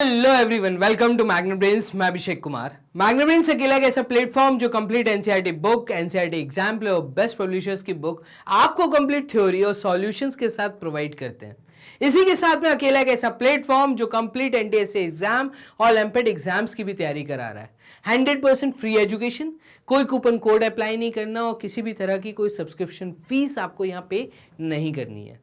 Hello everyone, welcome to Magnebrains. मैं Abhishek Kumar. Magnebrains अकेला एक ऐसा प्लेटफॉर्म जो complete NCERT book, NCERT exemplar और बेस्ट पब्लिशर्स की बुक आपको कंप्लीट थ्योरी और सॉल्यूशंस के साथ प्रोवाइड करते हैं। इसी के साथ में अकेला एक ऐसा प्लेटफॉर्म जो कंप्लीट एनटीएससी एग्जाम और ओलंपियाड एग्जाम्स की भी तैयारी करा रहा है। 100% फ्री एजुकेशन, कोई कूपन कोड अप्लाई नहीं करना और किसी भी तरह की कोई सब्सक्रिप्शन फीस आपको यहाँ पे नहीं करनी है।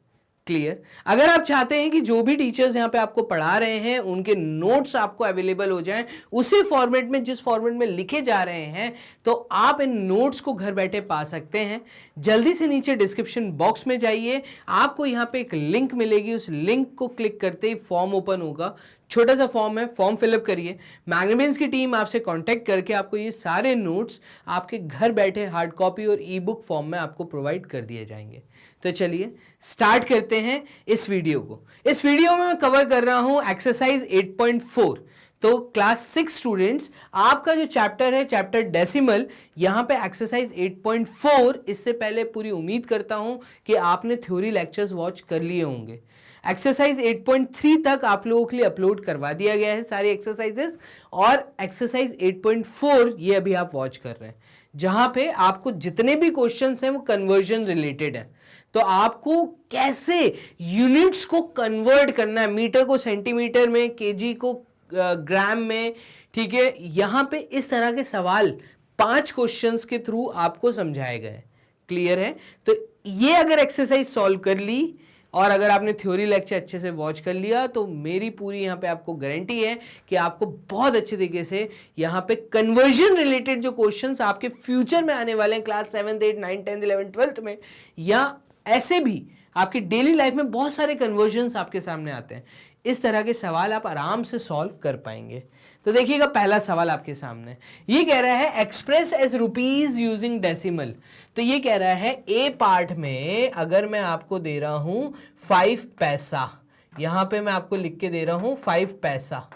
क्लियर? अगर आप चाहते हैं कि जो भी टीचर्स यहाँ पे आपको पढ़ा रहे हैं उनके नोट्स आपको अवेलेबल हो जाएं उसी फॉर्मेट में जिस फॉर्मेट में लिखे जा रहे हैं, तो आप इन नोट्स को घर बैठे पा सकते हैं। जल्दी से नीचे डिस्क्रिप्शन बॉक्स में जाइए, आपको यहाँ पे एक लिंक मिलेगी, उस लिंक को क्लिक करते ही फॉर्म ओपन होगा। छोटा सा फॉर्म है, फॉर्म फिलअप करिए। मैग्नेब्रेन्स की टीम आपसे कांटेक्ट करके आपको ये सारे नोट्स आपके घर बैठे हार्ड कॉपी और ई बुक फॉर्म में आपको प्रोवाइड कर दिए जाएंगे। तो चलिए स्टार्ट करते हैं इस वीडियो को। इस वीडियो में मैं कवर कर रहा हूं एक्सरसाइज 8.4। तो क्लास 6 स्टूडेंट्स, आपका जो चैप्टर है चैप्टर डेसिमल, यहां पे एक्सरसाइज 8.4। इससे पहले पूरी उम्मीद करता हूं कि आपने थ्योरी लेक्चर्स वॉच कर लिए होंगे। एक्सरसाइज 8.3 तक आप लोगों के लिए अपलोड करवा दिया गया है सारी एक्सरसाइजेस, और एक्सरसाइज 8.4 ये अभी आप वॉच कर रहे हैं, जहां पे आपको जितने भी क्वेश्चंस हैं वो कन्वर्जन रिलेटेड है। तो आपको कैसे यूनिट्स को कन्वर्ट करना है, मीटर को सेंटीमीटर में, केजी को ग्राम में, ठीक है। यहां पे इस तरह के सवाल 5 क्वेश्चंस के थ्रू आपको समझाए गए। क्लियर है? तो ये अगर एक्सरसाइज सॉल्व कर ली और अगर आपने थ्योरी लेक्चर अच्छे से वॉच कर लिया, तो मेरी पूरी यहाँ पे आपको गारंटी है कि आपको बहुत अच्छे तरीके से यहाँ पे कन्वर्जन रिलेटेड जो क्वेश्चंस आपके फ्यूचर में आने वाले हैं क्लास 7, 8, 9, 10, 11, 12 में, या ऐसे भी आपकी डेली लाइफ में बहुत सारे कन्वर्जन्स आपके सामने आते हैं, इस तरह के सवाल आप आराम से सॉल्व कर पाएंगे। तो देखिएगा, पहला सवाल आपके सामने ये कह रहा है express as rupees using decimal. तो ये कह रहा है ए पार्ट में अगर मैं आपको दे रहा हूं 5 पैसा, यहां पे मैं आपको लिख के दे रहा हूं 5 पैसा,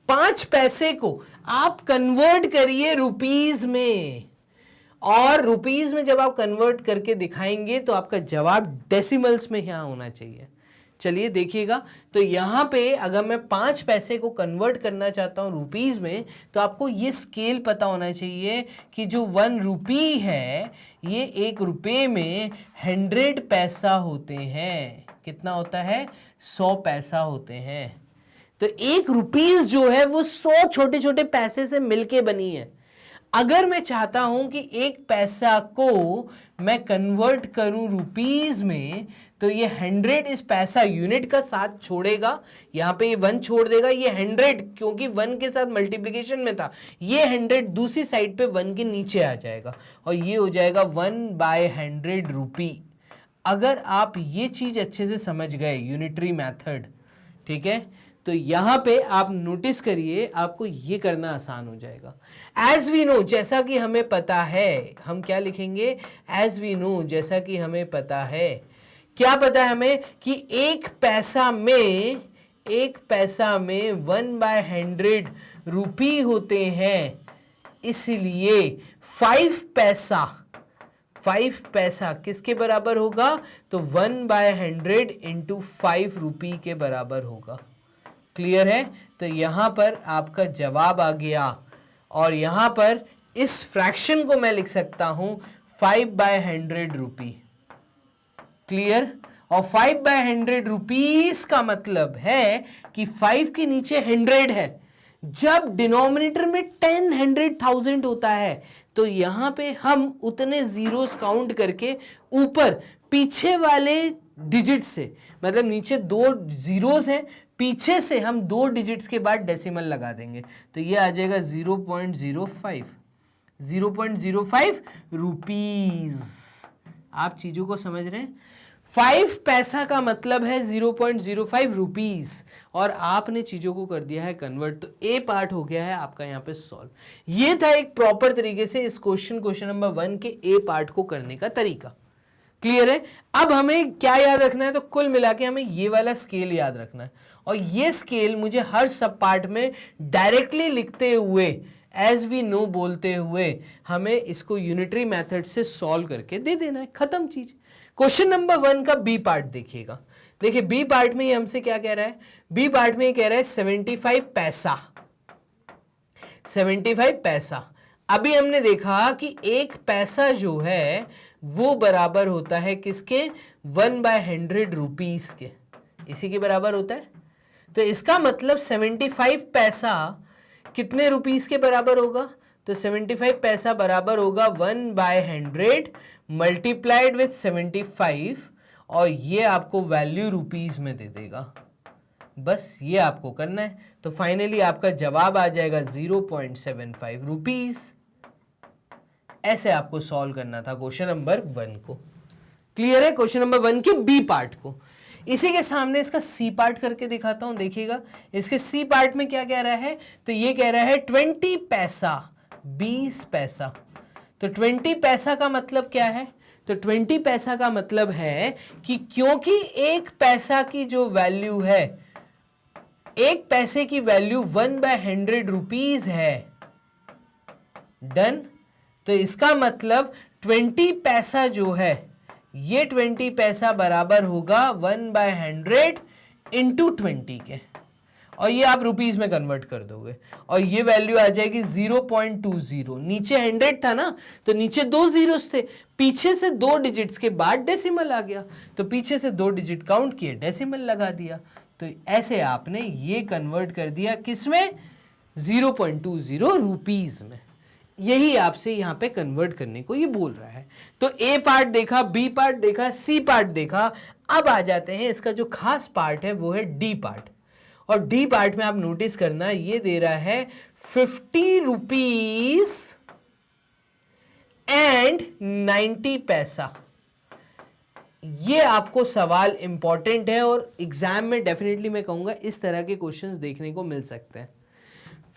5 पैसे को आप कन्वर्ट करिए रुपीज में, और रुपीज में जब आप कन्वर्ट करके दिखाएंगे तो आपका जवाब डेसिमल्स में यहां होना चाहिए। चलिए देखिएगा, तो यहां पे अगर मैं 5 पैसे को कन्वर्ट करना चाहता हूं रुपीज में, तो आपको ये स्केल पता होना चाहिए कि जो 1 रुपी है ये 1 रुपये में 100 पैसा होते हैं। कितना होता है? 100 पैसा होते हैं। तो 1 रुपीज जो है वो 100 छोटे छोटे पैसे से मिलके बनी है। अगर मैं चाहता हूं कि 1 पैसा को मैं कन्वर्ट करूं रुपीज में, तो ये 100 इस पैसा यूनिट का साथ छोड़ेगा, यहां पे ये 1 छोड़ देगा, ये 100 क्योंकि 1 के साथ मल्टीप्लिकेशन में था, ये 100 दूसरी साइड पे 1 के नीचे आ जाएगा और ये हो जाएगा 1/100 रुपी। अगर आप ये चीज अच्छे से समझ गए, यूनिटरी मेथड, ठीक है, तो यहां पे आप नोटिस करिए, आपको ये करना आसान हो जाएगा। एज वी नो, जैसा कि हमें पता है, हम क्या लिखेंगे? एज वी नो, जैसा कि हमें पता है। क्या पता है हमें? कि 1 पैसा में 1/100 रुपी होते हैं, इसलिए 5 पैसा किसके बराबर होगा? तो 1/100 इंटू 5 रुपी के बराबर होगा। क्लियर है? तो यहां पर आपका जवाब आ गया, और यहां पर इस फ्रैक्शन को मैं लिख सकता हूं 5/100 रुपी। क्लियर? और 5/100 रुपीस का मतलब है कि 5 के नीचे 100 है। जब डिनोमिनेटर में 10, 100,000 होता है, तो यहां पे हम उतने जीरोस काउंट करके ऊपर पीछे वाले डिजिट से, मतलब नीचे 2 जीरोस हैं, पीछे से हम 2 डिजिट्स के बाद डेसिमल लगा देंगे, तो ये आ जाएगा 0.05 रुपीज। आप चीजों को समझ रहे हैं? 5 पैसा का मतलब है 0.05 रुपीज, और आपने चीजों को कर दिया है कन्वर्ट। तो ए पार्ट हो गया है आपका यहाँ पे सॉल्व। ये था एक प्रॉपर तरीके से इस क्वेश्चन नंबर 1 के ए पार्ट को करने का तरीका। क्लियर है? अब हमें क्या याद रखना है? तो कुल मिला के हमें ये वाला स्केल याद रखना है, और ये स्केल मुझे हर सब पार्ट में डायरेक्टली लिखते हुए, एज वी नो बोलते हुए, हमें इसको यूनिटरी मेथड से सॉल्व करके दे देना है। खत्म चीज। क्वेश्चन नंबर 1 का बी पार्ट देखिएगा। देखिए बी पार्ट में ये हमसे क्या कह रहा है, बी पार्ट में ये कह रहा है 75 पैसा, 75 पैसा। अभी हमने देखा कि एक पैसा जो है वो बराबर होता है किसके, 1/100 रुपीस के, इसी के बराबर होता है। तो इसका मतलब 75 पैसा कितने रुपीस के बराबर होगा, तो 75 पैसा बराबर होगा 1/100 मल्टीप्लाइड विथ 75, और ये आपको वैल्यू रुपीस में दे देगा। बस ये आपको करना है। तो फाइनली आपका जवाब आ जाएगा 0.75 रुपीस। ऐसे आपको सॉल्व करना था क्वेश्चन नंबर 1 को। क्लियर है क्वेश्चन नंबर 1 के बी पार्ट को। इसी के सामने इसका सी पार्ट करके दिखाता हूं, देखिएगा इसके सी पार्ट में क्या कह रहा है, तो ये कह रहा है 20 पैसा, 20 पैसा। तो 20 पैसा का मतलब क्या है, तो 20 पैसा का मतलब है कि क्योंकि एक पैसा की जो वैल्यू है, एक पैसे की वैल्यू 1/100 रुपीस है, डन। तो इसका मतलब 20 पैसा जो है, ये 20 पैसा बराबर होगा 1/100 इंटू 20 के, और ये आप रुपीस में कन्वर्ट कर दोगे, और ये वैल्यू आ जाएगी 0.20। नीचे 100 था ना, तो नीचे 2 जीरोस थे, पीछे से 2 डिजिट्स के बाद डेसिमल आ गया, तो पीछे से 2 डिजिट काउंट किए, डेसिमल लगा दिया। तो ऐसे आपने ये कन्वर्ट कर दिया किसमें, 0.20 रुपीस में। यही आपसे यहां पे कन्वर्ट करने को ये बोल रहा है। तो ए पार्ट देखा, बी पार्ट देखा, सी पार्ट देखा। अब आ जाते हैं इसका जो खास पार्ट है वो है डी पार्ट। और डी पार्ट में आप नोटिस करना, ये दे रहा है 50 रुपीस एंड 90 पैसा। ये आपको सवाल इंपॉर्टेंट है और एग्जाम में डेफिनेटली मैं कहूंगा इस तरह के क्वेश्चंस देखने को मिल सकते हैं।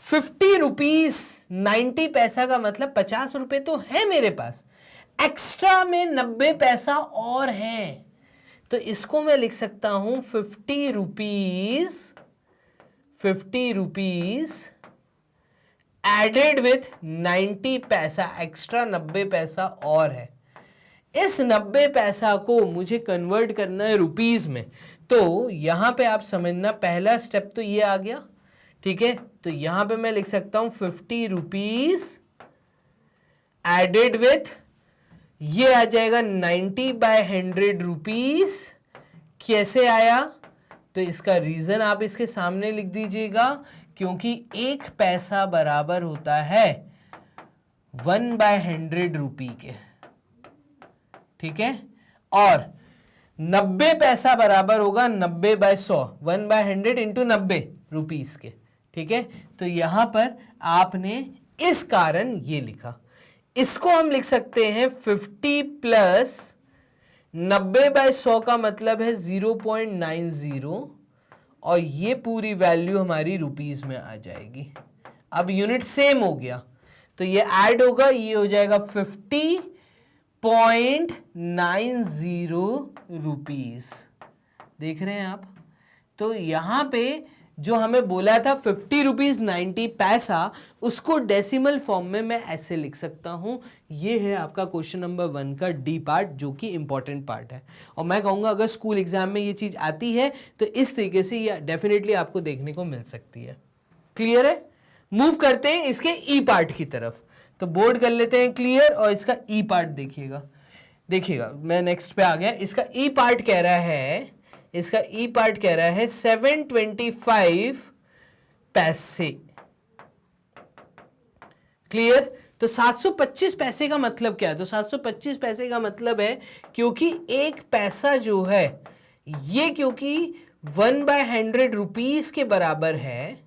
50 रुपीस 90 पैसा का मतलब 50 रुपए तो है मेरे पास, एक्स्ट्रा में 90 पैसा और है। तो इसको मैं लिख सकता हूं 50 रुपीस एडेड विथ 90 पैसा, एक्स्ट्रा 90 पैसा और है। इस 90 पैसा को मुझे कन्वर्ट करना है रुपीस में। तो यहां पे आप समझना, पहला स्टेप तो ये आ गया, ठीक है। तो यहां पे मैं लिख सकता हूं 50 रुपीस एडेड विथ, ये आ जाएगा 90/100 रुपीस। कैसे आया, तो इसका रीजन आप इसके सामने लिख दीजिएगा, क्योंकि एक पैसा बराबर होता है 1/100 रुपी के, ठीक है। और 90 पैसा बराबर होगा 90/100, 1/100 इंटू 90 रुपीस के, ठीक है। तो यहां पर आपने इस कारण ये लिखा। इसको हम लिख सकते हैं 50 प्लस 90/100 का मतलब है 0.90, और ये पूरी वैल्यू हमारी रुपीस में आ जाएगी। अब यूनिट सेम हो गया, तो ये ऐड होगा, ये हो जाएगा 50.90 रुपीस। देख रहे हैं आप। तो यहां पे जो हमें बोला था 50 रुपीज 90 पैसा, उसको डेसिमल फॉर्म में मैं ऐसे लिख सकता हूं। ये है आपका क्वेश्चन नंबर 1 का डी पार्ट, जो कि इंपॉर्टेंट पार्ट है। और मैं कहूंगा अगर स्कूल एग्जाम में ये चीज आती है तो इस तरीके से ये डेफिनेटली आपको देखने को मिल सकती है। क्लियर है। मूव करते हैं इसके ई पार्ट की तरफ। तो बोर्ड कर लेते हैं क्लियर, और इसका ई पार्ट देखिएगा मैं नेक्स्ट पे आ गया। इसका ई पार्ट कह रहा है, इसका ई पार्ट कह रहा है 725 पैसे। क्लियर। तो 725 पैसे का मतलब क्या है, तो 725 पैसे का मतलब है क्योंकि एक पैसा जो है ये क्योंकि 1/100 रुपीस के बराबर है,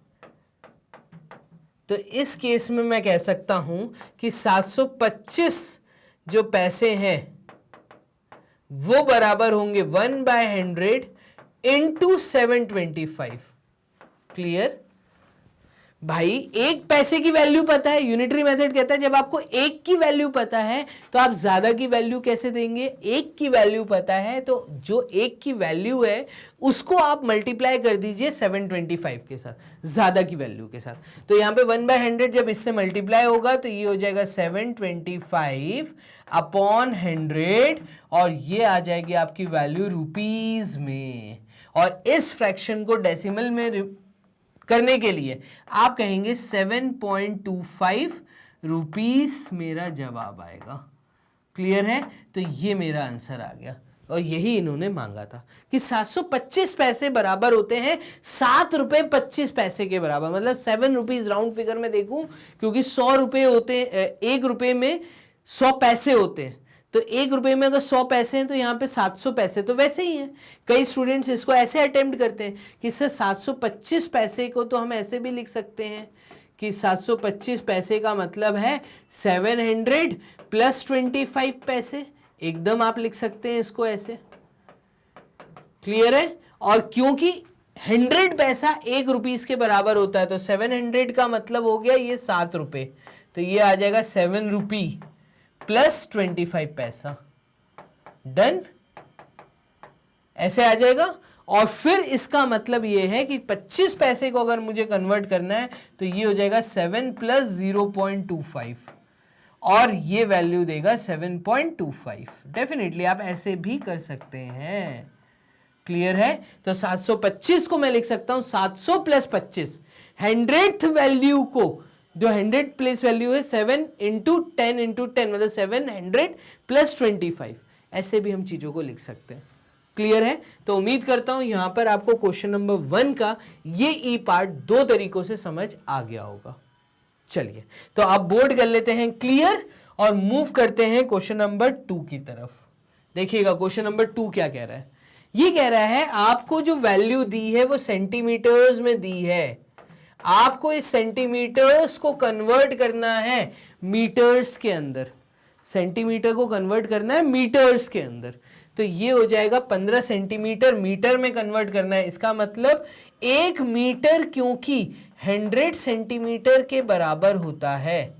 तो इस केस में मैं कह सकता हूं कि 725 जो पैसे हैं वो बराबर होंगे 1/100 इंटू 725। क्लियर। भाई एक पैसे की वैल्यू पता है, यूनिटरी मेथड कहता है जब आपको एक की वैल्यू पता है तो आप ज्यादा की वैल्यू कैसे देंगे। एक की वैल्यू पता है तो जो एक की वैल्यू है उसको आप मल्टीप्लाई कर दीजिए 725 के साथ, ज्यादा की वैल्यू के साथ। तो यहां पे 1/100 जब इससे मल्टीप्लाई होगा तो ये हो जाएगा 725 अपॉन 100, और ये आ जाएगी आपकी वैल्यू रुपीस में। और इस फ्रैक्शन को डेसिमल में करने के लिए आप कहेंगे 7.25 रुपीस मेरा जवाब आएगा। क्लियर है? तो ये मेरा आंसर आ गया और यही इन्होंने मांगा था कि 725 पैसे बराबर होते हैं 7 रुपए 25 पैसे के बराबर, मतलब 7 रुपीज राउंड फिगर में देखूं, क्योंकि 100 रुपए होते हैं, 1 रुपए में 100 पैसे होते हैं, तो 1 रुपए में अगर 100 पैसे हैं तो यहाँ पे 700 पैसे तो वैसे ही हैं। कई स्टूडेंट्स इसको ऐसे अटेम्प्ट करते हैं कि सर 725 पैसे को तो हम ऐसे भी लिख सकते हैं कि 725 पैसे का मतलब है 700 प्लस 25 पैसे, एकदम आप लिख सकते हैं इसको ऐसे। क्लियर है? और क्योंकि 100 पैसा 1 रुपीस के बराबर होता है तो 700 का मतलब हो गया ये 7 रुपए, तो ये आ जाएगा 7 रुपी प्लस 25 पैसा। डन? ऐसे आ जाएगा। और फिर इसका मतलब ये है कि 25 पैसे को अगर मुझे कन्वर्ट करना है तो ये हो जाएगा 7 प्लस 0.25 और ये वैल्यू देगा 7.25। डेफिनेटली आप ऐसे भी कर सकते हैं। क्लियर है? तो 725 को मैं लिख सकता हूं 700 प्लस 25, 100th वैल्यू को, जो 100 प्लेस वैल्यू है 7 इंटू 10 इंटू 10 मतलब 700 प्लस 25, ऐसे भी हम चीजों को लिख सकते हैं। क्लियर है? तो उम्मीद करता हूं यहां पर आपको क्वेश्चन नंबर 1 का ये ई पार्ट 2 तरीकों से समझ आ गया होगा। चलिए तो आप बोर्ड कर लेते हैं क्लियर और मूव करते हैं क्वेश्चन नंबर 2 की तरफ। देखिएगा क्वेश्चन नंबर 2 क्या कह रहा है। ये कह रहा है आपको जो वैल्यू दी है वो सेंटीमीटर्स में दी है, आपको इस सेंटीमीटर्स को कन्वर्ट करना है मीटर्स के अंदर, सेंटीमीटर को कन्वर्ट करना है मीटर्स के अंदर। तो ये हो जाएगा 15 सेंटीमीटर मीटर में कन्वर्ट करना है। इसका मतलब 1 मीटर क्योंकि 100 सेंटीमीटर के बराबर होता है,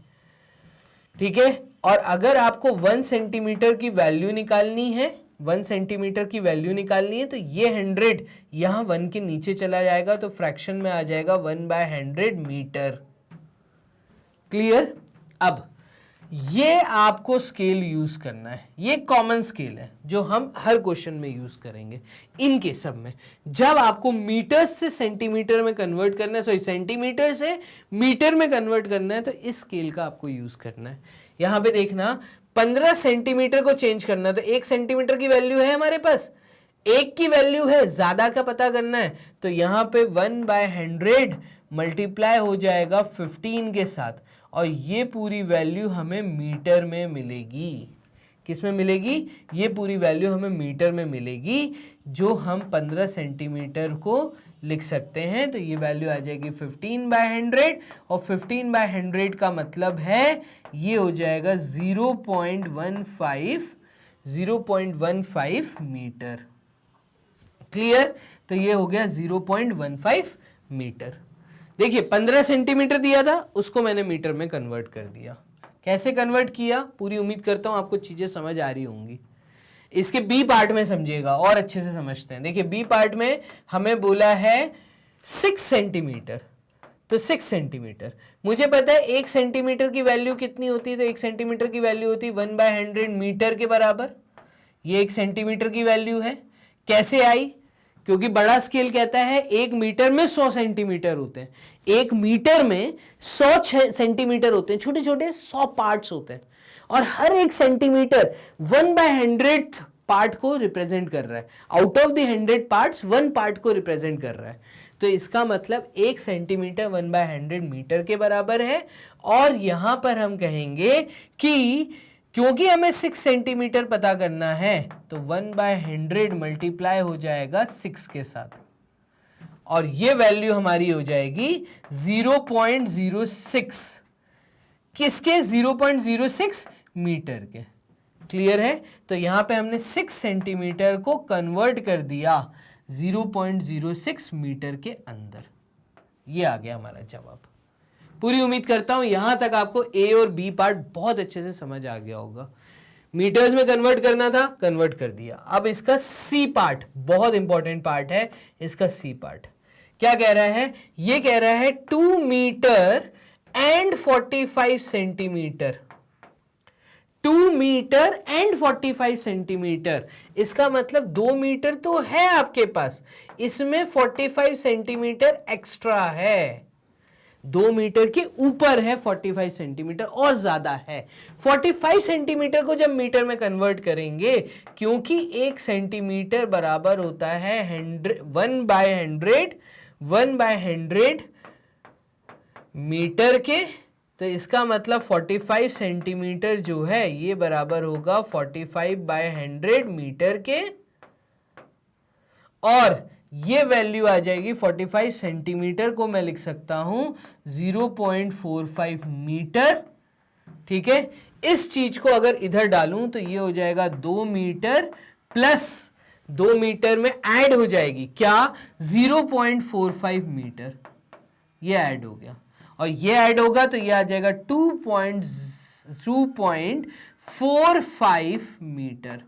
ठीक है। और अगर आपको 1 सेंटीमीटर की वैल्यू निकालनी है, 1 सेंटीमीटर की वैल्यू निकालनी है तो ये 100 यहां 1 के नीचे चला जाएगा तो फ्रैक्शन में आ जाएगा 1/100 मीटर। क्लियर? अब ये आपको स्केल यूज करना है, ये कॉमन स्केल है जो हम हर क्वेश्चन में यूज करेंगे। इनके सब में जब आपको मीटर से सेंटीमीटर में कन्वर्ट करना है, सॉरी सेंटीमीटर से मीटर में कन्वर्ट करना है, तो इस स्केल का आपको यूज करना है। यहां पे देखना 15 सेंटीमीटर को चेंज करना है तो 1 सेंटीमीटर की वैल्यू है हमारे पास, 1 की वैल्यू है, ज्यादा का पता करना है तो यहां पे 1/100 मल्टीप्लाई हो जाएगा 15 के साथ और ये पूरी वैल्यू हमें मीटर में मिलेगी। किस में मिलेगी? ये पूरी वैल्यू हमें मीटर में मिलेगी जो हम 15 सेंटीमीटर को लिख सकते हैं। तो ये वैल्यू आ जाएगी 15/100 और 15/100 का मतलब है ये हो जाएगा 0.15 मीटर। क्लियर? तो ये हो गया 0.15 मीटर। देखिए 15 सेंटीमीटर दिया था, उसको मैंने मीटर में कन्वर्ट कर दिया। कैसे कन्वर्ट किया? पूरी उम्मीद करता हूं आपको चीजें समझ आ रही होंगी। इसके बी पार्ट में समझिएगा और अच्छे से समझते हैं। देखिए बी पार्ट में हमें बोला है 6 सेंटीमीटर, तो 6 सेंटीमीटर मुझे पता है 1 सेंटीमीटर की वैल्यू कितनी होती है, तो 1 सेंटीमीटर की वैल्यू होती है 1/100 मीटर के बराबर। ये 1 सेंटीमीटर की वैल्यू है। कैसे आई? क्योंकि बड़ा स्केल कहता है 1 मीटर में 100 सेंटीमीटर होते हैं, 1 मीटर में 100 सेंटीमीटर होते हैं, छोटे छोटे 100 पार्ट्स होते हैं और हर एक सेंटीमीटर 1/100 पार्ट को रिप्रेजेंट कर रहा है। Out of the 100 parts 1 part को रिप्रेजेंट कर रहा है। तो इसका मतलब 1 सेंटीमीटर 1/100 मीटर के बराबर है। और यहां पर हम कहेंगे कि क्योंकि हमें 6 सेंटीमीटर पता करना है तो 1/100 मल्टीप्लाई हो जाएगा 6 के साथ और ये वैल्यू हमारी हो जाएगी 0.06। किसके? 0.06 मीटर के। क्लियर है? तो यहां पे हमने 6 सेंटीमीटर को कन्वर्ट कर दिया 0.06 मीटर के अंदर। ये आ गया हमारा जवाब। पूरी उम्मीद करता हूं यहां तक आपको ए और बी पार्ट बहुत अच्छे से समझ आ गया होगा। मीटर्स में कन्वर्ट करना था, कन्वर्ट कर दिया। अब इसका सी पार्ट बहुत इंपॉर्टेंट पार्ट है। इसका सी पार्ट क्या कह रहा है? ये कह रहा है 2 metre and 45 centimetre, 2 2 metre and 45 centimetre. इसका मतलब 2 मीटर तो है आपके पास, इसमें 45 सेंटीमीटर एक्स्ट्रा है, 2 मीटर के ऊपर है 45 सेंटीमीटर और ज्यादा है। 45 सेंटीमीटर को जब मीटर में कन्वर्ट करेंगे, क्योंकि 1 सेंटीमीटर बराबर होता है 1/100 मीटर के, तो इसका मतलब 45 सेंटीमीटर जो है ये बराबर होगा 45/100 मीटर के, और ये वैल्यू आ जाएगी 45 सेंटीमीटर को मैं लिख सकता हूं 0.45 मीटर। ठीक है, इस चीज को अगर इधर डालूं तो ये हो जाएगा 2 मीटर प्लस 2 मीटर में ऐड हो जाएगी क्या, 0.45 मीटर, ये ऐड हो गया, और ये ऐड होगा तो ये आ जाएगा 2.45 मीटर।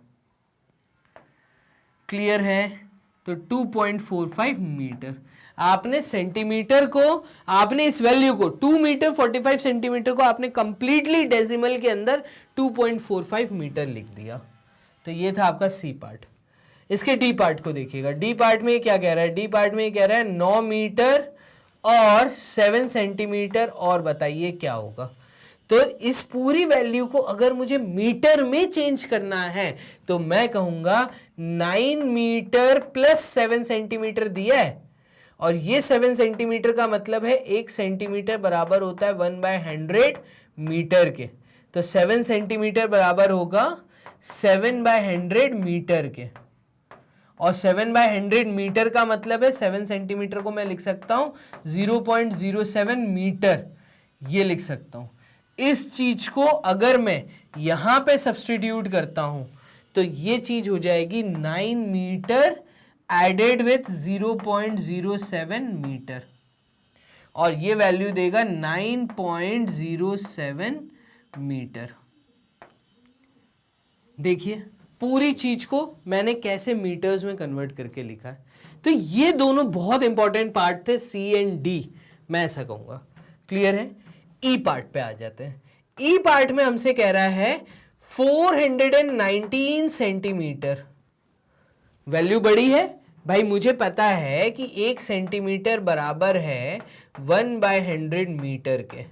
क्लियर है, तो 2.45 मीटर। आपने सेंटीमीटर को, आपने इस वैल्यू को 2 मीटर 45 सेंटीमीटर को आपने कंप्लीटली डेसिमल के अंदर 2.45 मीटर लिख दिया। तो ये था आपका सी पार्ट। इसके डी पार्ट को देखिएगा। डी पार्ट में क्या कह रहा है, डी पार्ट में कह रहा है 9 मीटर और 7 सेंटीमीटर, और बताइए क्या होगा। तो इस पूरी वैल्यू को अगर मुझे मीटर में चेंज करना है तो मैं कहूंगा 9 मीटर प्लस 7 सेंटीमीटर दिया है, और ये 7 सेंटीमीटर का मतलब है 1 सेंटीमीटर बराबर होता है 1/100 मीटर के, तो 7 सेंटीमीटर बराबर होगा 7/100 मीटर के, और 7/100 मीटर का मतलब है 7 सेंटीमीटर को मैं लिख सकता हूं 0.07 मीटर, ये लिख सकता हूं। इस चीज को अगर मैं यहां पे सब्स्टिट्यूट करता हूं तो ये चीज हो जाएगी 9 मीटर एडेड विथ 0.07 मीटर, और ये वैल्यू देगा 9.07 मीटर। देखिए पूरी चीज को मैंने कैसे मीटर्स में कन्वर्ट करके लिखा है। तो ये दोनों बहुत इंपॉर्टेंट पार्ट थे, सी एंड डी, मैं ऐसा कहूंगा। क्लियर है। ई पार्ट पे आ जाते हैं। ई पार्ट में हमसे कह रहा है 419 सेंटीमीटर, वैल्यू बड़ी है भाई, मुझे पता है कि 1 सेंटीमीटर बराबर है 1/100 मीटर के।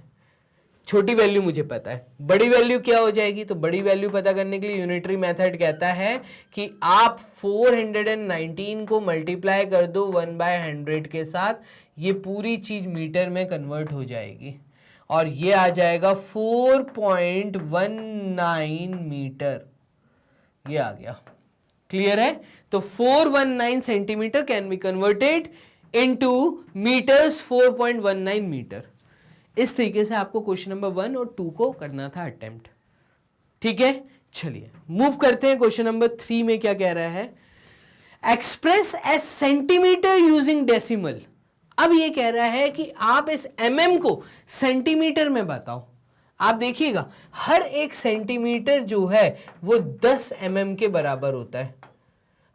छोटी वैल्यू मुझे पता है, बड़ी वैल्यू क्या हो जाएगी, तो बड़ी वैल्यू पता करने के लिए यूनिटरी मेथड कहता है कि आप 419 को मल्टीप्लाई कर दो 1/100 के साथ, ये पूरी चीज मीटर में कन्वर्ट हो जाएगी, और ये आ जाएगा 4.19 मीटर, ये आ गया। क्लियर है। तो 419 centimetre can be converted into metres 4.19 metre. इस तरीके से आपको क्वेश्चन नंबर 1 और 2 को करना था अटेम्प्ट। ठीक है, चलिए मूव करते हैं। क्वेश्चन नंबर 3 में क्या कह रहा है, express as centimetre using decimal. अब ये कह रहा है कि आप इस mm को सेंटीमीटर में बताओ। आप देखिएगा हर एक सेंटीमीटर जो है वो 10 mm के बराबर होता है।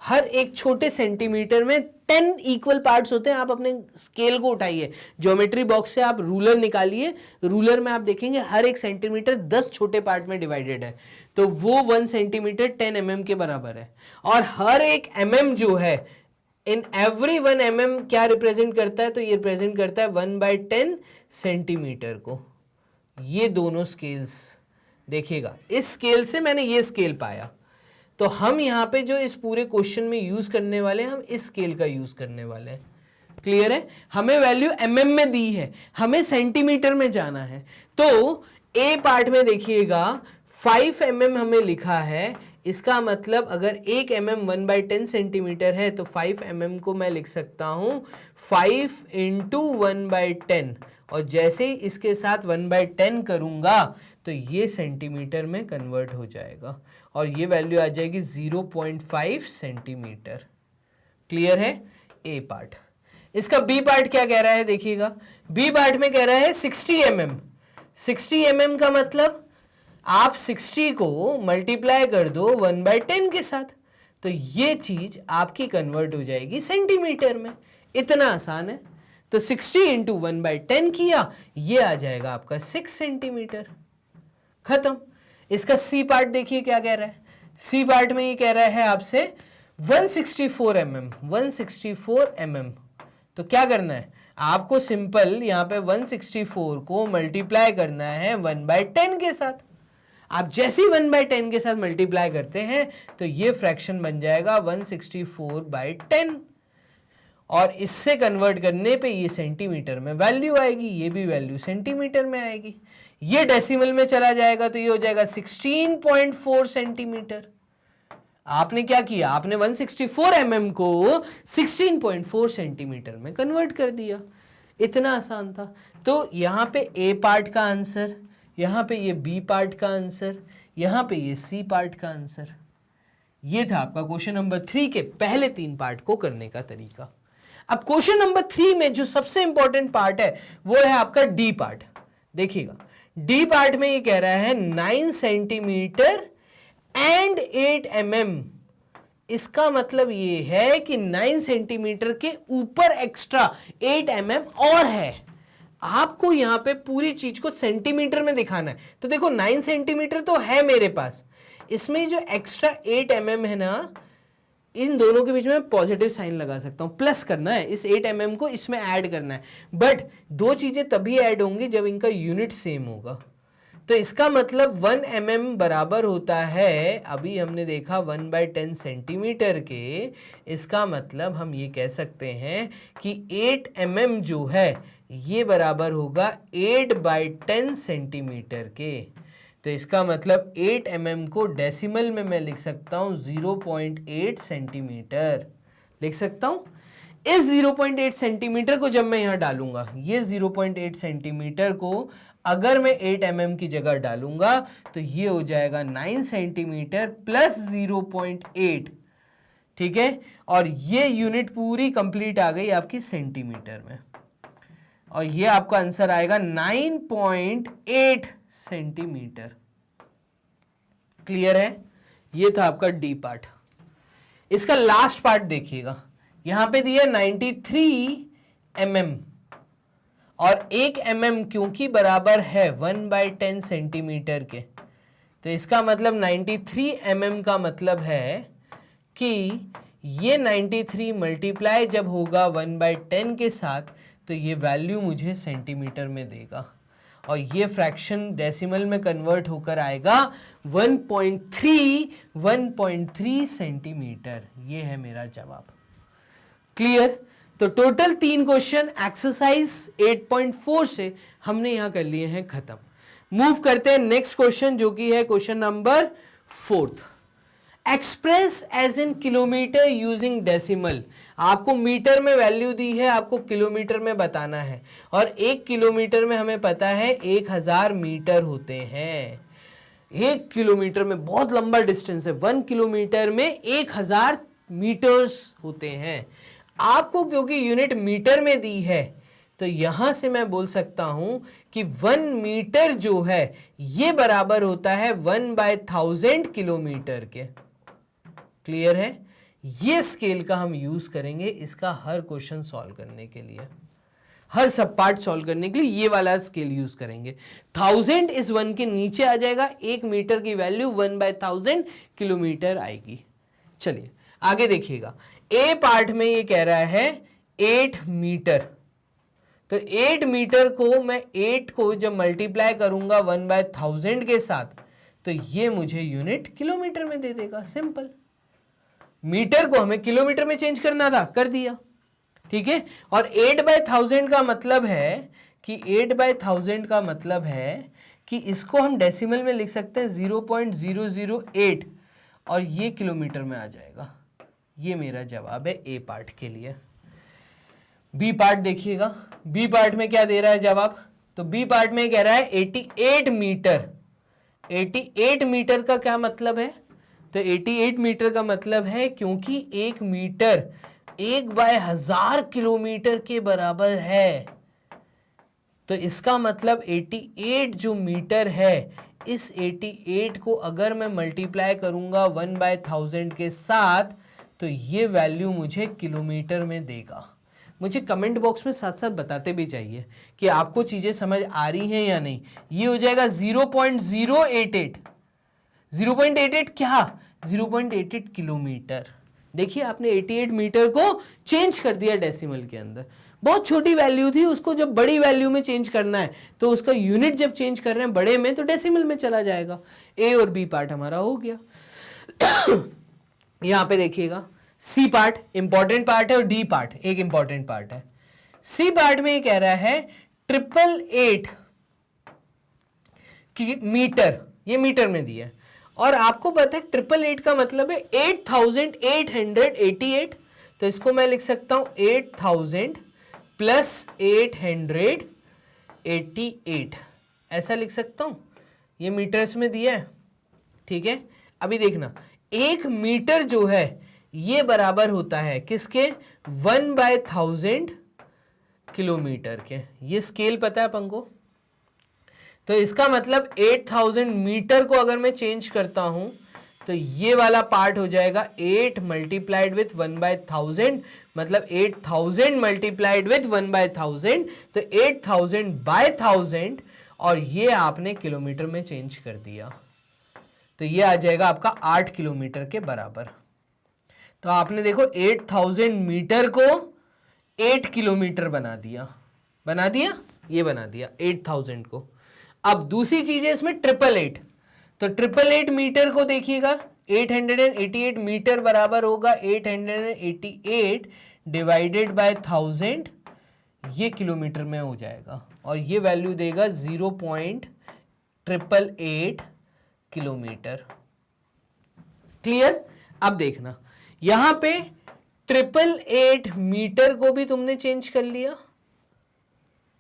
हर एक छोटे सेंटीमीटर में 10 इक्वल पार्ट्स होते हैं। आप अपने स्केल को उठाइए, ज्योमेट्री बॉक्स से आप रूलर निकालिए, रूलर में आप देखेंगे हर एक सेंटीमीटर 10 छोटे पार्ट में डिवाइडेड है, तो वो 1 सेंटीमीटर 10 mm के बराबर है। और हर एक mm जो है, इन एवरी 1 mm क्या रिप्रेजेंट करता है, तो ये रिप्रेजेंट करता है 1/10 सेंटीमीटर को। ये दोनों स्केल्स देखिएगा, इस स्केल से मैंने ये स्केल पाया, तो हम यहाँ पे जो इस पूरे क्वेश्चन में यूज करने वाले हैं, हम इस स्केल का यूज करने वाले हैं। क्लियर है। हमें वैल्यू mm में दी है, हमें सेंटीमीटर में जाना है। तो ए पार्ट में देखिएगा 5 mm हमें लिखा है, इसका मतलब अगर 1 mm 1/10 सेंटीमीटर है तो 5 mm को मैं लिख सकता हूं 5 × 1/10, और जैसे ही इसके साथ 1/10 करूंगा तो ये सेंटीमीटर में कन्वर्ट हो जाएगा, और ये वैल्यू आ जाएगी 0.5 सेंटीमीटर। क्लियर है। ए पार्ट। इसका बी पार्ट क्या कह रहा है, देखिएगा बी पार्ट में कह रहा है 60 mm। 60 mm का मतलब आप 60 को मल्टीप्लाई कर दो 1/10 के साथ, तो ये चीज आपकी कन्वर्ट हो जाएगी सेंटीमीटर में। इतना आसान है। तो 60 × 1/10 किया, ये आ जाएगा आपका 6 सेंटीमीटर। खत्म। इसका सी पार्ट देखिए क्या कह रहा है, सी पार्ट में ये कह रहा है आपसे 164 mm, 164 mm। तो क्या करना है आपको, सिंपल यहाँ पे 164 को मल्टीप्लाई करना है 1/10 के साथ। आप जैसे ही 1/10 के साथ मल्टीप्लाई करते हैं तो ये फ्रैक्शन बन जाएगा 164/10, और इससे कन्वर्ट करने पे ये सेंटीमीटर में वैल्यू आएगी, ये भी वैल्यू सेंटीमीटर में आएगी। ये डेसिमल में चला जाएगा तो ये हो जाएगा 16.4 सेंटीमीटर। आपने क्या किया, आपने 164 mm को 16.4 सेंटीमीटर में कन्वर्ट कर दिया। इतना आसान था। तो यहाँ पे ए पार्ट का आंसर, यहाँ पे ये बी पार्ट का आंसर, यहाँ पे ये सी पार्ट का आंसर। ये था आपका क्वेश्चन नंबर 3 के पहले 3 पार्ट को करने का तरीका। अब क्वेश्चन नंबर 3 में जो सबसे इंपॉर्टेंट पार्ट है वो है आपका डी पार्ट। देखिएगा डी पार्ट में ये कह रहा है 9 सेंटीमीटर एंड 8 mm। इसका मतलब ये है कि 9 सेंटीमीटर के ऊपर एक्स्ट्रा 8 mm और है। आपको यहां पे पूरी चीज को सेंटीमीटर में दिखाना है। तो देखो 9 सेंटीमीटर तो है मेरे पास, इसमें जो एक्स्ट्रा 8 mm है ना, इन दोनों के बीच में पॉजिटिव साइन लगा सकता हूं, प्लस करना है, इस 8 mm को इसमें ऐड करना है। बट दो चीजें तभी ऐड होंगी जब इनका यूनिट सेम होगा। तो इसका मतलब 1 mm बराबर होता है, अभी हमने देखा 1/10 सेंटीमीटर के, इसका मतलब हम ये कह सकते हैं कि 8 mm जो है ये बराबर होगा 8/10 सेंटीमीटर के। तो इसका मतलब 8 mm को डेसिमल में मैं लिख सकता हूँ 0.8 सेंटीमीटर लिख सकता हूँ। इस 0.8 सेंटीमीटर को जब मैं यहाँ डालूंगा, ये 0.8 सेंटीमीटर को अगर मैं 8 mm की जगह डालूंगा तो ये हो जाएगा 9 सेंटीमीटर प्लस 0.8, ठीक है। और ये यूनिट पूरी कंप्लीट आ गई आपकी सेंटीमीटर में, और ये आपका आंसर आएगा 9.8 सेंटीमीटर। क्लियर है? ये था आपका डी पार्ट। इसका लास्ट पार्ट देखिएगा, यहां पे दिया 93 mm, और 1 mm क्योंकि बराबर है 1/10 सेंटीमीटर के, तो इसका मतलब 93 mm का मतलब है कि ये 93 मल्टीप्लाई जब होगा 1/10 के साथ तो ये वैल्यू मुझे सेंटीमीटर में देगा, और ये फ्रैक्शन डेसिमल में कन्वर्ट होकर आएगा 1.3 सेंटीमीटर। ये है मेरा जवाब। क्लियर? तो टोटल 3 क्वेश्चन एक्सरसाइज 8.4 से हमने यहां कर लिए हैं खत्म। मूव करते हैं नेक्स्ट क्वेश्चन जो कि है question number 4। Express as in kilometre using decimal. आपको मीटर में वैल्यू दी है, आपको किलोमीटर में बताना है, और 1 किलोमीटर में हमें पता है 1000 मीटर होते हैं। 1 किलोमीटर में बहुत लंबा डिस्टेंस है, 1 किलोमीटर में 1000 मीटर्स होते हैं। आपको क्योंकि यूनिट मीटर में दी है तो यहां से मैं बोल सकता हूं कि 1 मीटर जो है ये बराबर होता है 1/1000 किलोमीटर के। क्लियर है? ये स्केल का हम यूज करेंगे इसका हर क्वेश्चन सॉल्व करने के लिए, हर सब पार्ट सॉल्व करने के लिए ये वाला स्केल यूज करेंगे। 1000 इस 1 के नीचे आ जाएगा, 1 मीटर की वैल्यू 1/1000 किलोमीटर आएगी। चलिए आगे देखिएगा, ए पार्ट में ये कह रहा है 8 मीटर। तो 8 मीटर को मैं 8 को जब मल्टीप्लाई करूंगा 1/1000 के साथ तो ये मुझे यूनिट किलोमीटर में दे देगा। सिंपल, मीटर को हमें किलोमीटर में चेंज करना था, कर दिया, ठीक है। और 8/1000 का मतलब है कि 8/1000 का मतलब है कि इसको हम डेसिमल में लिख सकते हैं 0.008, और ये किलोमीटर में आ जाएगा। ये मेरा जवाब है ए पार्ट के लिए। बी पार्ट देखिएगा, बी पार्ट में क्या दे रहा है जवाब, तो बी पार्ट में कह रहा है 88 मीटर। 88 मीटर का क्या मतलब है, तो 88 मीटर का मतलब है क्योंकि 1 मीटर 1/1000 किलोमीटर के बराबर है, तो इसका मतलब 88 जो मीटर है, इस 88 को अगर मैं मल्टीप्लाई करूंगा 1/1000 के साथ तो ये वैल्यू मुझे किलोमीटर में देगा। मुझे कमेंट बॉक्स में साथ साथ बताते भी चाहिए कि आपको चीज़ें समझ आ रही हैं या नहीं। ये हो जाएगा 0.088, 0.88 क्या, 0.88 किलोमीटर। देखिए आपने 88 मीटर को चेंज कर दिया डेसिमल के अंदर। बहुत छोटी वैल्यू थी, उसको जब बड़ी वैल्यू में चेंज करना है तो उसका यूनिट जब चेंज कर रहे हैं बड़े में तो डेसिमल में चला जाएगा। ए और बी पार्ट हमारा हो गया। यहां पे देखिएगा सी पार्ट इंपॉर्टेंट पार्ट है और डी पार्ट एक इंपॉर्टेंट पार्ट है। सी पार्ट में ये कह रहा है 888 मीटर, ये मीटर में दिया है और आपको पता है 888 का मतलब है 8888, तो इसको मैं लिख सकता हूं 8000 प्लस 888, ऐसा लिख सकता हूं। ये मीटर्स में दिया है, ठीक है। अभी देखना, एक मीटर जो है ये बराबर होता है किसके, 1/1000 किलोमीटर के। ये स्केल पता है अपन को, तो इसका मतलब 8000 मीटर को अगर मैं चेंज करता हूं तो ये वाला पार्ट हो जाएगा 8 मल्टीप्लाइड विथ 1/1000, मतलब 8000 मल्टीप्लाइड विथ 1/1000, तो 8000/1000 और ये आपने किलोमीटर में चेंज कर दिया तो ये आ जाएगा आपका 8 किलोमीटर के बराबर। तो आपने देखो 8000 मीटर को 8 किलोमीटर बना दिया, ये बना दिया 8000 को। अब दूसरी चीज है इसमें 888, तो 888 मीटर को देखिएगा 888 मीटर बराबर होगा 888 डिवाइडेड बाय 1000, ये किलोमीटर में हो जाएगा और ये वैल्यू देगा 0.888 किलोमीटर। क्लियर। अब देखना यहां पे 888 मीटर को भी तुमने चेंज कर लिया,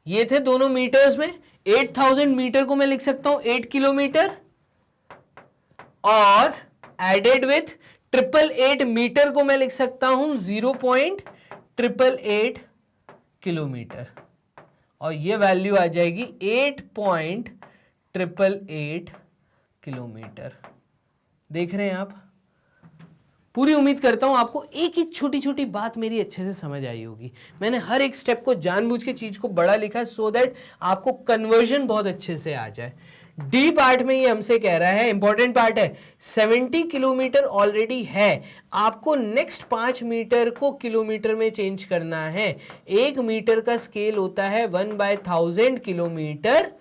ये थे दोनों मीटर्स में। 8000 मीटर को मैं लिख सकता हूं 8 किलोमीटर और एडेड विथ 888 मीटर को मैं लिख सकता हूं 0.888 किलोमीटर और ये वैल्यू आ जाएगी 8.888 किलोमीटर। देख रहे हैं आप। पूरी उम्मीद करता हूं आपको एक एक छोटी छोटी बात मेरी अच्छे से समझ आई होगी। मैंने हर एक स्टेप को जानबूझ के चीज को बड़ा लिखा है सो दैट आपको कन्वर्जन बहुत अच्छे से आ जाए। डी पार्ट में ये हमसे कह रहा है, इंपॉर्टेंट पार्ट है, 70 किलोमीटर ऑलरेडी है, आपको नेक्स्ट 5 मीटर को किलोमीटर में चेंज करना है। 1 मीटर का स्केल होता है 1/1000 किलोमीटर,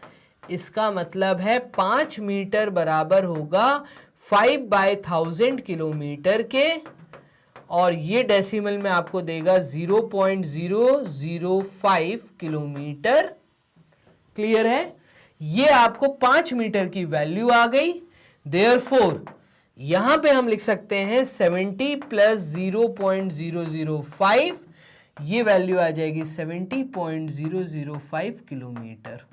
इसका मतलब है 5 मीटर बराबर होगा 5/1000 किलोमीटर के और ये डेसिमल में आपको देगा 0.005 किलोमीटर। क्लियर है। ये आपको 5 मीटर की वैल्यू आ गई। देयरफॉर यहां पे हम लिख सकते हैं 70 प्लस 0.005, ये वैल्यू आ जाएगी 70.005 किलोमीटर।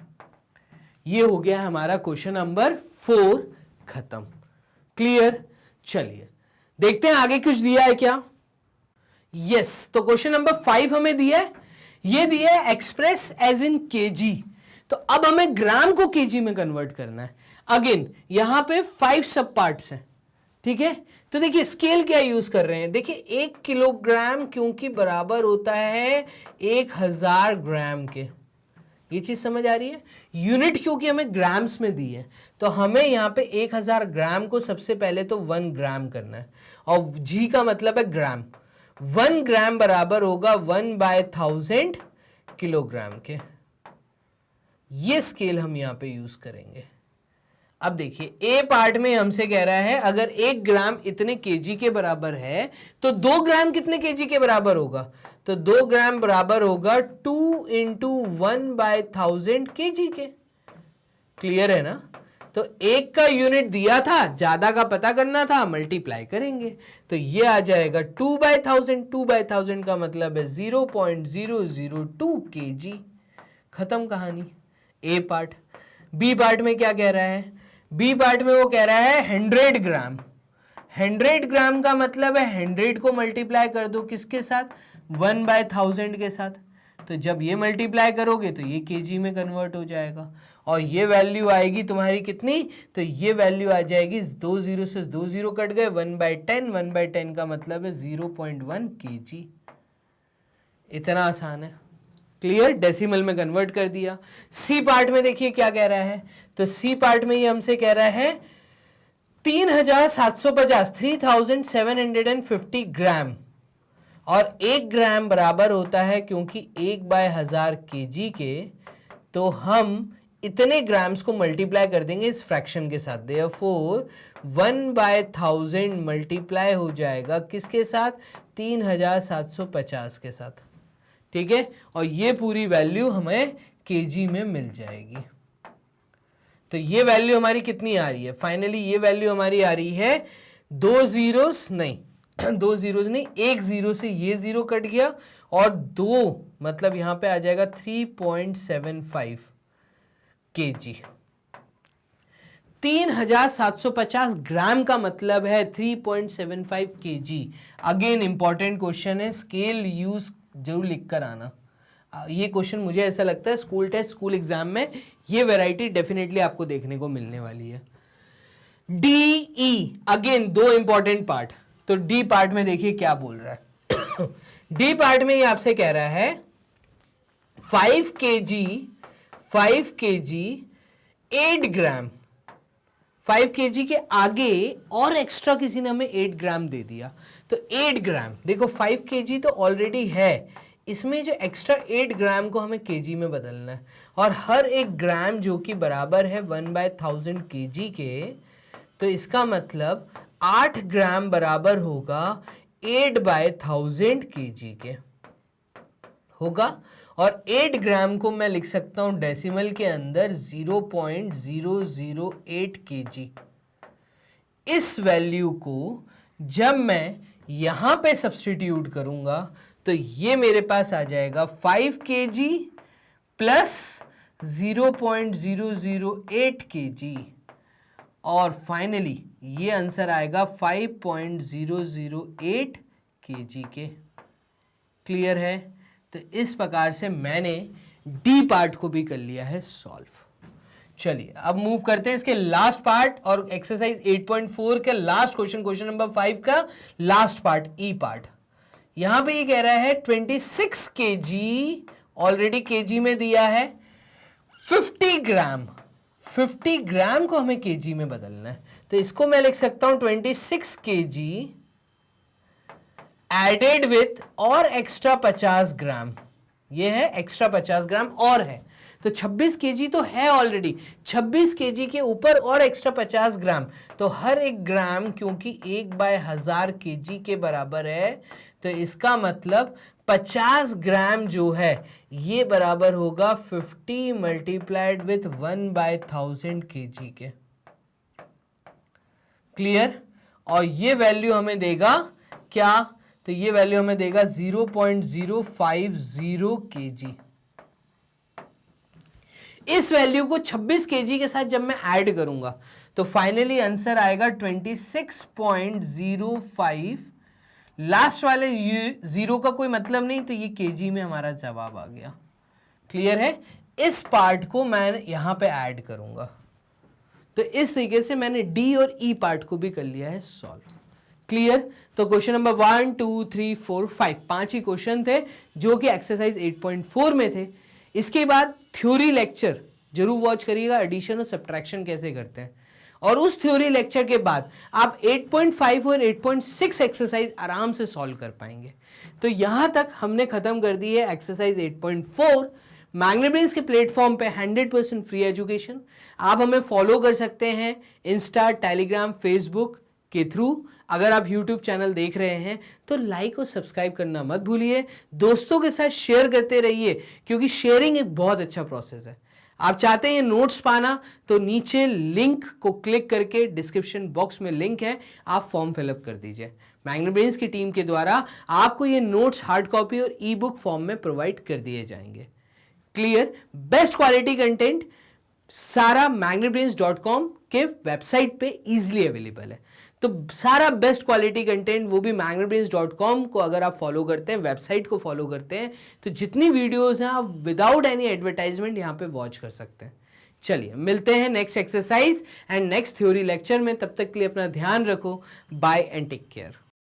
ये हो गया हमारा क्वेश्चन नंबर 4 खत्म। क्लियर। चलिए देखते हैं आगे कुछ दिया है क्या। यस, तो क्वेश्चन नंबर 5 हमें दिया है, ये दिया है एक्सप्रेस एज इन केजी, तो अब हमें ग्राम को केजी में कन्वर्ट करना है। अगेन यहां पे 5 सब पार्ट्स हैं, ठीक है। तो देखिए स्केल क्या यूज कर रहे हैं, देखिए 1 किलोग्राम क्योंकि बराबर होता है 1000 ग्राम के, ये चीज समझ आ रही है। यूनिट क्योंकि हमें ग्राम्स में दी है तो हमें यहां पे 1000 ग्राम को सबसे पहले तो 1 ग्राम करना है और जी का मतलब है ग्राम। 1 ग्राम बराबर होगा 1/1000 किलोग्राम के। ये स्केल हम यहां पे यूज करेंगे। अब देखिए ए पार्ट में हमसे कह रहा है अगर 1 ग्राम इतने केजी के बराबर है तो 2 ग्राम कितने केजी के बराबर होगा, तो 2 ग्राम बराबर होगा 2 × 1/1000 केजी के। क्लियर है ना। तो एक का यूनिट दिया था, ज्यादा का पता करना था, मल्टीप्लाई करेंगे तो ये आ जाएगा 2/1000। 2/1000 का मतलब है 0.002 केजी। खत्म कहानी। ए पार्ट। बी पार्ट में क्या कह रहा है, बी पार्ट में वो कह रहा है 100 ग्राम। 100 ग्राम का मतलब है 100 को मल्टीप्लाई कर दो किसके साथ, 1/1000 के साथ, तो जब ये मल्टीप्लाई करोगे तो ये केजी में कन्वर्ट हो जाएगा और ये वैल्यू आएगी तुम्हारी कितनी, तो ये वैल्यू आ जाएगी 2 0 से 2 0 कट गए, 1/10। 1/10 का मतलब है 0.1 केजी। इतना आसान है। क्लियर। डेसिमल में कन्वर्ट कर दिया। सी पार्ट में देखिए क्या कह रहा है, तो सी पार्ट में ये हमसे कह रहा है 3750 3750 ग्राम, और 1 ग्राम बराबर होता है, क्योंकि 1/1000 केजी के, तो हम इतने ग्राम्स को मल्टीप्लाई कर देंगे इस फ्रैक्शन के साथ। देयरफॉर 1/1000 मल्टीप्लाई हो जाएगा किसके साथ? 3750 के साथ। ठीक है, और ये पूरी वैल्यू हमें केजी में मिल जाएगी। तो ये वैल्यू हमारी कितनी आ रही है? फाइनली ये वैल्यू हमारी आ रही है 2 जीरोस नहीं, 2 जीरोस नहीं, 1 जीरो से ये जीरो कट गया, और 2 मतलब यहां पे आ जाएगा 3.75 केजी। 3750 ग्राम का मतलब है 3.75 केजी। अगेन इंपॉर्टेंट क्वेश्चन है, स्केल यूज जरूर लिख कर आना। ये क्वेश्चन मुझे ऐसा लगता है स्कूल टेस्ट, स्कूल एग्जाम में ये वैरायटी डेफिनेटली आपको देखने को मिलने वाली है। D E, again 2 important part. तो डी पार्ट में देखिए क्या बोल रहा है। डी पार्ट में ये आपसे कह रहा है 5 केजी 8 ग्राम, 5 केजी के आगे और एक्स्ट्रा किसी ने हमें 8 ग्राम दे दिया, तो 8 ग्राम, देखो 5 केजी तो ऑलरेडी है, इसमें जो एक्स्ट्रा 8 ग्राम को हमें केजी में बदलना है, और हर एक ग्राम जो कि बराबर है 1/1000 केजी के, तो इसका मतलब 8 ग्राम बराबर होगा 8/1000 केजी के होगा। और 8 ग्राम को मैं लिख सकता हूं डेसिमल के अंदर 0.008 केजी। इस वैल्यू को जब मैं यहां पे सब्स्टिट्यूट करूंगा तो ये मेरे पास आ जाएगा 5 केजी प्लस 0.008 केजी, और फाइनली ये आंसर आएगा 5.008 केजी के। क्लियर है? तो इस प्रकार से मैंने डी पार्ट को भी कर लिया है सॉल्व। चलिए अब मूव करते हैं इसके लास्ट पार्ट, और एक्सरसाइज 8.4 के लास्ट क्वेश्चन, क्वेश्चन नंबर 5 का लास्ट पार्ट, ई पार्ट। यहां पे ये कह रहा है 26 केजी, ऑलरेडी केजी में दिया है, 50 ग्राम, 50 ग्राम को हमें केजी में बदलना है, तो इसको मैं लिख सकता हूं 26 केजी एडेड विथ और एक्स्ट्रा 50 ग्राम, ये है एक्स्ट्रा 50 ग्राम और है, तो 26 केजी तो है ऑलरेडी, 26 केजी के ऊपर और एक्स्ट्रा 50 ग्राम, तो हर एक ग्राम क्योंकि 1/1000 केजी के बराबर है, तो इसका मतलब 50 ग्राम जो है ये बराबर होगा 50 मल्टीप्लाइड विथ 1/1000 केजी के। क्लियर? और ये वैल्यू हमें देगा क्या? तो ये वैल्यू हमें देगा 0.050 केजी। इस वैल्यू को 26 केजी के साथ जब मैं ऐड करूंगा तो फाइनली आंसर आएगा 26.05। लास्ट वाले जीरो का कोई मतलब नहीं, तो ये केजी में हमारा जवाब आ गया। क्लियर है? इस पार्ट को मैं यहां पे ऐड करूंगा, तो इस तरीके से मैंने डी और ई पार्ट को भी कर लिया है सॉल्व। क्लियर? तो क्वेश्चन नंबर 1 2 3 4 5 5 ही क्वेश्चन थे जो कि एक्सरसाइज 8.4 में थे। इसके बाद थ्योरी लेक्चर जरूर वॉच करिएगा, एडिशन और सब्ट्रैक्शन कैसे करते हैं, और उस थ्योरी लेक्चर के बाद आप 8.5 और 8.6 एक्सरसाइज आराम से सॉल्व कर पाएंगे। तो यहां तक हमने खत्म कर दी है एक्सरसाइज 8.4। मैग्नाब्रेन्स के प्लेटफॉर्म पे 100% फ्री एजुकेशन। आप हमें फॉलो कर सकते हैं इंस्टा, टेलीग्राम, फेसबुक के थ्रू। अगर आप यूट्यूब चैनल देख रहे हैं तो लाइक और सब्सक्राइब करना मत भूलिए। दोस्तों के साथ शेयर करते रहिए, क्योंकि शेयरिंग एक बहुत अच्छा प्रोसेस है। आप चाहते हैं ये नोट्स पाना तो नीचे लिंक को क्लिक करके डिस्क्रिप्शन बॉक्स में लिंक है, आप फॉर्म फिलअप कर दीजिए। मैग्नाब्रेन्स की टीम के द्वारा आपको ये नोट्स हार्ड कॉपी और ई बुक फॉर्म में प्रोवाइड कर दिए जाएंगे। क्लियर? बेस्ट क्वालिटी कंटेंट सारा magnabrains.com के वेबसाइट पे इजीली अवेलेबल है। तो सारा बेस्ट क्वालिटी कंटेंट वो भी magnabrains.com को अगर आप फॉलो करते हैं, वेबसाइट को फॉलो करते हैं, तो जितनी वीडियोस हैं आप विदाउट एनी एडवर्टाइजमेंट यहाँ पे वॉच कर सकते हैं। चलिए मिलते हैं next exercise and next theory lecture में। तब तक के लिए अपना ध्यान रखो। Bye and take care.